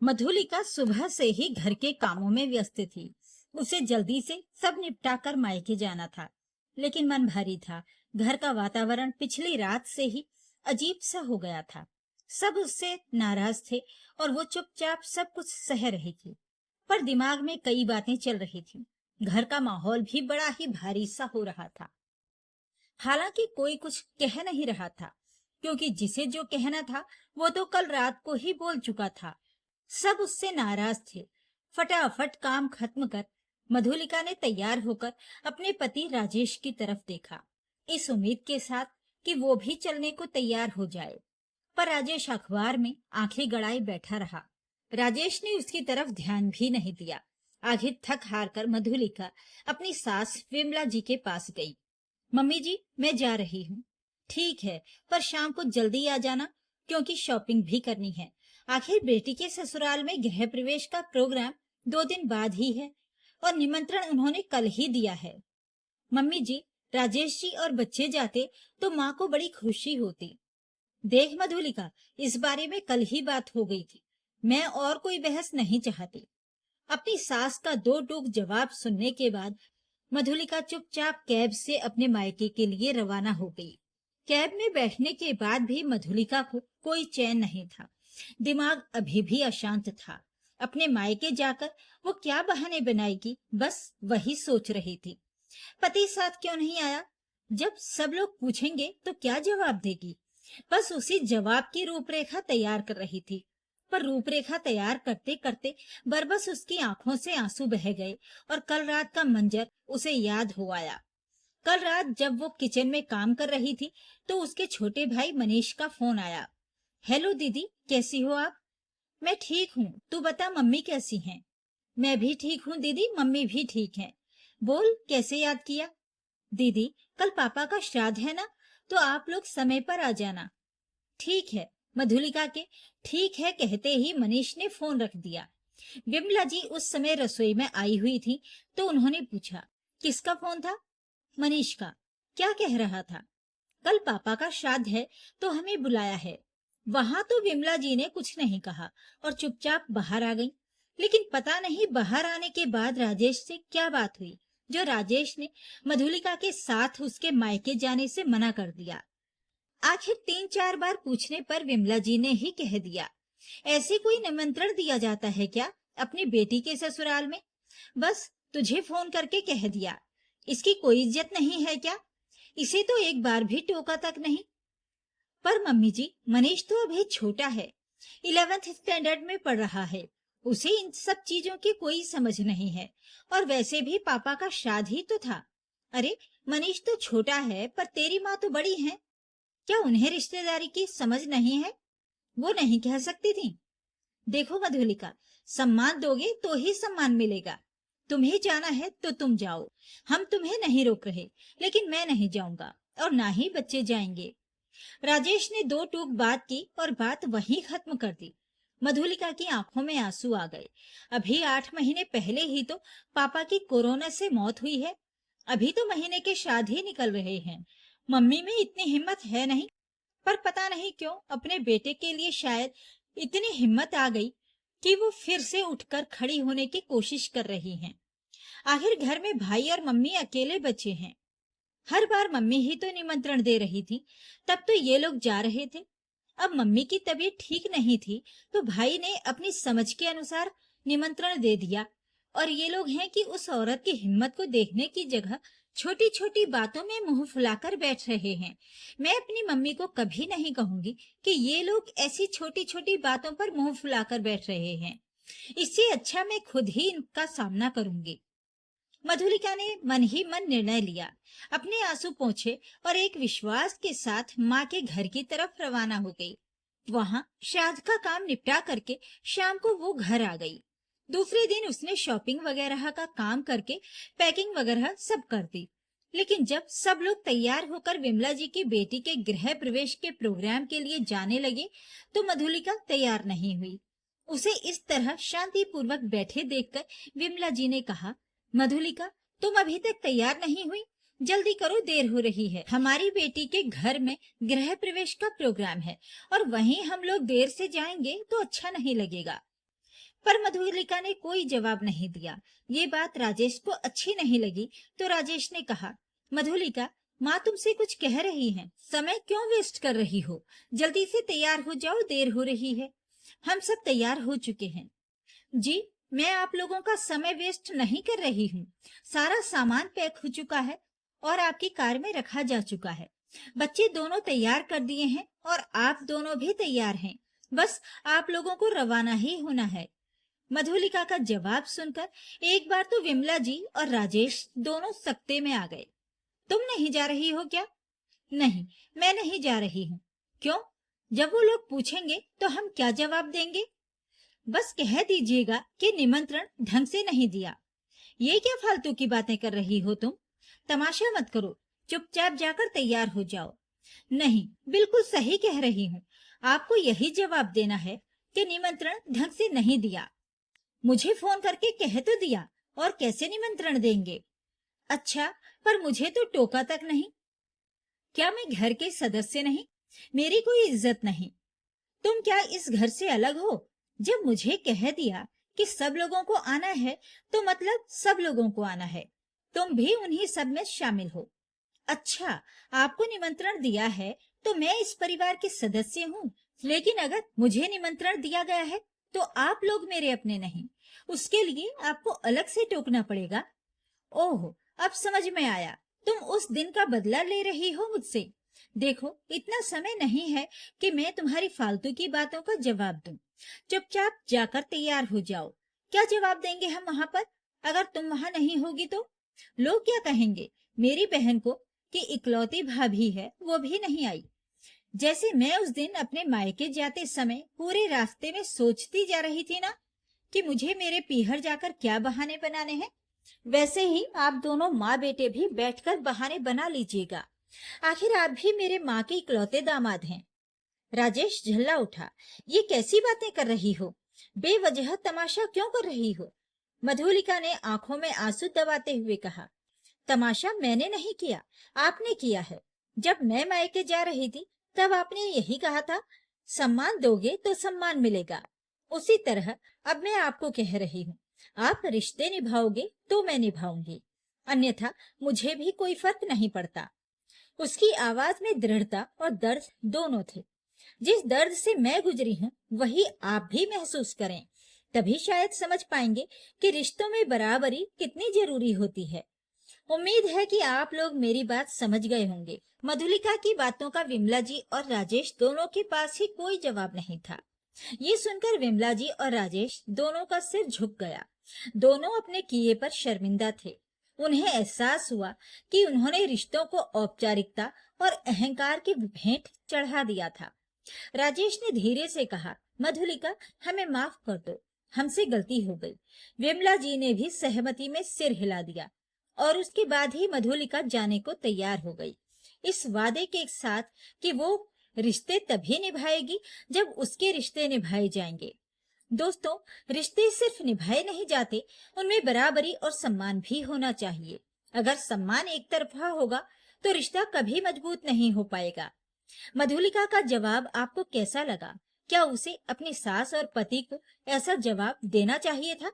मधुलिका सुबह से ही घर के कामों में व्यस्त थी। उसे जल्दी से सब निपटा कर मायके जाना था, लेकिन मन भारी था। घर का वातावरण पिछली रात से ही अजीब सा हो गया था। सब उससे नाराज थे और वो चुपचाप सब कुछ सह रही थी, पर दिमाग में कई बातें चल रही थी। घर का माहौल भी बड़ा ही भारी सा हो रहा था। हालांकि कोई कुछ कह नहीं रहा था, क्योंकि जिसे जो कहना था वो तो कल रात को ही बोल चुका था। सब उससे नाराज थे। फटाफट काम खत्म कर मधुलिका ने तैयार होकर अपने पति राजेश की तरफ देखा, इस उम्मीद के साथ कि वो भी चलने को तैयार हो जाए। पर राजेश अखबार में आंखें गड़ाए बैठा रहा। राजेश ने उसकी तरफ ध्यान भी नहीं दिया। आखिर थक हार कर मधुलिका अपनी सास विमला जी के पास गई। मम्मी जी, मैं जा रही हूँ। ठीक है, पर शाम को जल्दी आ जाना, क्योंकि शॉपिंग भी करनी है। आखिर बेटी के ससुराल में गृह प्रवेश का प्रोग्राम 2 दिन बाद ही है और निमंत्रण उन्होंने कल ही दिया है। मम्मी जी, राजेश जी और बच्चे जाते तो माँ को बड़ी खुशी होती। देख मधुलिका, इस बारे में कल ही बात हो गई थी। मैं और कोई बहस नहीं चाहती। अपनी सास का दो टूक जवाब सुनने के बाद मधुलिका चुपचाप कैब से अपने मायके के लिए रवाना हो गई। कैब में बैठने के बाद भी मधुलिका को कोई चैन नहीं था। दिमाग अभी भी अशांत था। अपने मायके जाकर वो क्या बहाने बनाएगी, बस वही सोच रही थी। पति साथ क्यों नहीं आया? जब सब लोग पूछेंगे तो क्या जवाब देगी? बस उसी जवाब की रूपरेखा तैयार कर रही थी। पर रूपरेखा तैयार करते करते बरबस उसकी आंखों से आंसू बह गए और कल रात का मंजर उसे याद हो आया। कल रात जब वो किचन में काम कर रही थी तो उसके छोटे भाई मनीष का फोन आया। हेलो दीदी, कैसी हो आप? मैं ठीक हूँ, तू बता मम्मी कैसी हैं? मैं भी ठीक हूँ दीदी, मम्मी भी ठीक हैं। बोल, कैसे याद किया? दीदी, कल पापा का श्राद्ध है ना, तो आप लोग समय पर आ जाना। ठीक है। मधुलिका के ठीक है कहते ही मनीष ने फोन रख दिया। विमला जी उस समय रसोई में आई हुई थी, तो उन्होंने पूछा, किसका फोन था? मनीष का। क्या कह रहा था? कल पापा का श्राद्ध है तो हमें बुलाया है। वहां तो विमला जी ने कुछ नहीं कहा और चुपचाप बाहर आ गई। लेकिन पता नहीं बाहर आने के बाद राजेश से क्या बात हुई, जो राजेश ने मधुलिका के साथ उसके मायके जाने से मना कर दिया। आखिर 3-4 बार पूछने पर विमला जी ने ही कह दिया, ऐसे कोई निमंत्रण दिया जाता है क्या अपनी बेटी के ससुराल में? बस तुझे फोन करके कह दिया। इसकी कोई इज्जत नहीं है क्या? इसे तो एक बार भी टोका तक नहीं। पर मम्मी जी, मनीष तो अभी छोटा है, 11th स्टैंडर्ड में पढ़ रहा है। उसे इन सब चीजों की कोई समझ नहीं है। और वैसे भी पापा का श्राद्ध ही तो था। अरे, मनीष तो छोटा है, पर तेरी माँ तो बड़ी है। क्या उन्हें रिश्तेदारी की समझ नहीं है? वो नहीं कह सकती थी? देखो मधुलिका, सम्मान दोगे तो ही सम्मान मिलेगा। तुम्हें जाना है तो तुम जाओ, हम तुम्हें नहीं रोक रहे, लेकिन मैं नहीं जाऊंगा और ना ही बच्चे जाएंगे। राजेश ने दो टूक बात की और बात वहीं खत्म कर दी। मधुलिका की आंखों में आंसू आ गए। अभी 8 महीने पहले ही तो पापा की कोरोना से मौत हुई है। अभी तो महीने के श्राद्ध ही निकल रहे हैं। मम्मी में इतनी हिम्मत है नहीं। पर पता नहीं क्यों अपने बेटे के लिए शायद इतनी हिम्मत आ गई कि वो फिर से उठकर खड़ी होने की कोशिश कर रही हैं। आखिर घर में भाई और मम्मी अकेले बचे हैं। हर बार मम्मी ही तो निमंत्रण दे रही थी, तब तो ये लोग जा रहे थे। अब मम्मी की तबीयत ठीक नहीं थी, तो भाई ने अपनी समझ के अनुसार निमंत्रण दे दिया। और ये लोग हैं कि उस औरत की हिम्मत को देखने की जगह छोटी छोटी बातों में मुंह फुलाकर बैठ रहे हैं। मैं अपनी मम्मी को कभी नहीं कहूंगी कि ये लोग ऐसी छोटी छोटी बातों पर मुंह फुलाकर बैठ रहे हैं। इससे अच्छा मैं खुद ही इनका सामना करूंगी। मधुलिका ने मन ही मन निर्णय लिया। अपने आंसू पोंछे और एक विश्वास के साथ माँ के घर की तरफ रवाना हो गई। वहां श्राद्ध का काम निपटा करके शाम को वो घर आ गई। दूसरे दिन उसने शॉपिंग वगैरह का काम करके पैकिंग वगैरह सब कर दी। लेकिन जब सब लोग तैयार होकर विमला जी की बेटी के गृह प्रवेश के प्रोग्राम के लिए जाने लगे, तो मधुलिका तैयार नहीं हुई। उसे इस तरह शांतिपूर्वक बैठे देखकर विमला जी ने कहा, मधुलिका, तुम अभी तक तैयार नहीं हुई? जल्दी करो, देर हो रही है। हमारी बेटी के घर में गृह प्रवेश का प्रोग्राम है और वहीं हम लोग देर से जाएंगे तो अच्छा नहीं लगेगा। पर मधुलिका ने कोई जवाब नहीं दिया। ये बात राजेश को अच्छी नहीं लगी तो राजेश ने कहा, मधुलिका, माँ तुमसे कुछ कह रही है, समय क्यों वेस्ट कर रही हो? जल्दी से तैयार हो जाओ, देर हो रही है। हम सब तैयार हो चुके हैं। जी, मैं आप लोगों का समय वेस्ट नहीं कर रही हूँ। सारा सामान पैक हो चुका है और आपकी कार में रखा जा चुका है। बच्चे दोनों तैयार कर दिए हैं और आप दोनों भी तैयार हैं। बस आप लोगों को रवाना ही होना है। मधुलिका का जवाब सुनकर एक बार तो विमला जी और राजेश दोनों सकते में आ गए। तुम नहीं जा रही हो क्या? नहीं, मैं नहीं जा रही हूँ। क्यों? जब वो लोग पूछेंगे तो हम क्या जवाब देंगे? बस कह दीजिएगा कि निमंत्रण ढंग से नहीं दिया। ये क्या फालतू की बातें कर रही हो तुम? तमाशा मत करो, चुपचाप जाकर तैयार हो जाओ। नहीं, बिल्कुल सही कह रही हूँ। आपको यही जवाब देना है कि निमंत्रण ढंग से नहीं दिया। मुझे फोन करके कह तो दिया, और कैसे निमंत्रण देंगे? अच्छा, पर मुझे तो टोका तक नहीं। क्या मैं घर के सदस्य नहीं? मेरी कोई इज्जत नहीं? तुम क्या इस घर से अलग हो? जब मुझे कह दिया कि सब लोगों को आना है तो मतलब सब लोगों को आना है। तुम भी उन्हीं सब में शामिल हो। अच्छा, आपको निमंत्रण दिया है तो मैं इस परिवार के सदस्य हूँ, लेकिन अगर मुझे निमंत्रण दिया गया है तो आप लोग मेरे अपने नहीं। उसके लिए आपको अलग से टोकना पड़ेगा। ओह, अब समझ में आया। तुम उस दिन का बदला ले रही हो मुझसे। देखो, इतना समय नहीं है कि मैं तुम्हारी फालतू की बातों का जवाब दूं। चुपचाप जाकर तैयार हो जाओ। क्या जवाब देंगे हम वहां पर? अगर तुम वहां नहीं होगी तो लोग क्या कहेंगे मेरी बहन को कि इकलौती भाभी है, वो भी नहीं आई। जैसे मैं उस दिन अपने मायके जाते समय पूरे रास्ते में सोचती जा रही थी ना कि मुझे मेरे पीहर जाकर क्या बहाने बनाने हैं, वैसे ही आप दोनों माँ बेटे भी बैठकर बहाने बना लीजिएगा। आखिर आप भी मेरे माँ के इकलौते दामाद हैं। राजेश झल्ला उठा। ये कैसी बातें कर रही हो? बेवजह तमाशा क्यों कर रही हो? मधुलिका ने आंखों में आंसू दबाते हुए कहा, तमाशा मैंने नहीं किया, आपने किया है। जब मैं मायके जा रही थी तब आपने यही कहा था, सम्मान दोगे तो सम्मान मिलेगा। उसी तरह अब मैं आपको कह रही हूँ, आप रिश्ते निभाओगे तो मैं निभाऊंगी, अन्यथा मुझे भी कोई फर्क नहीं पड़ता। उसकी आवाज में दृढ़ता और दर्द दोनों थे। जिस दर्द से मैं गुजरी हूँ वही आप भी महसूस करें, तभी शायद समझ पाएंगे कि रिश्तों में बराबरी कितनी जरूरी होती है। उम्मीद है कि आप लोग मेरी बात समझ गए होंगे। मधुलिका की बातों का विमला जी और राजेश दोनों के पास ही कोई जवाब नहीं था। ये सुनकर विमला जी और राजेश दोनों का सिर झुक गया। दोनों अपने किए पर शर्मिंदा थे। उन्हें एहसास हुआ कि उन्होंने रिश्तों को औपचारिकता और अहंकार की भेंट चढ़ा दिया था। राजेश ने धीरे से कहा, मधुलिका, हमें माफ कर दो, हमसे गलती हो गई। विमला जी ने भी सहमति में सिर हिला दिया और उसके बाद ही मधुलिका जाने को तैयार हो गई, इस वादे के साथ कि वो रिश्ते तभी निभाएगी जब उसके रिश्ते निभाए जाएंगे। दोस्तों, रिश्ते सिर्फ निभाए नहीं जाते, उनमें बराबरी और सम्मान भी होना चाहिए। अगर सम्मान एक तरफा होगा तो रिश्ता कभी मजबूत नहीं हो पाएगा। मधुलिका का जवाब आपको कैसा लगा? क्या उसे अपनी सास और पति को ऐसा जवाब देना चाहिए था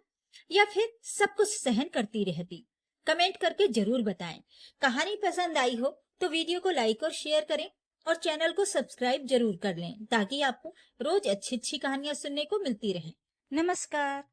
या फिर सब कुछ सहन करती रहती? कमेंट करके जरूर बताएं। कहानी पसंद आई हो तो वीडियो को लाइक और शेयर करें और चैनल को सब्सक्राइब जरूर कर लें ताकि आपको रोज अच्छी अच्छी कहानियां सुनने को मिलती रहें। नमस्कार।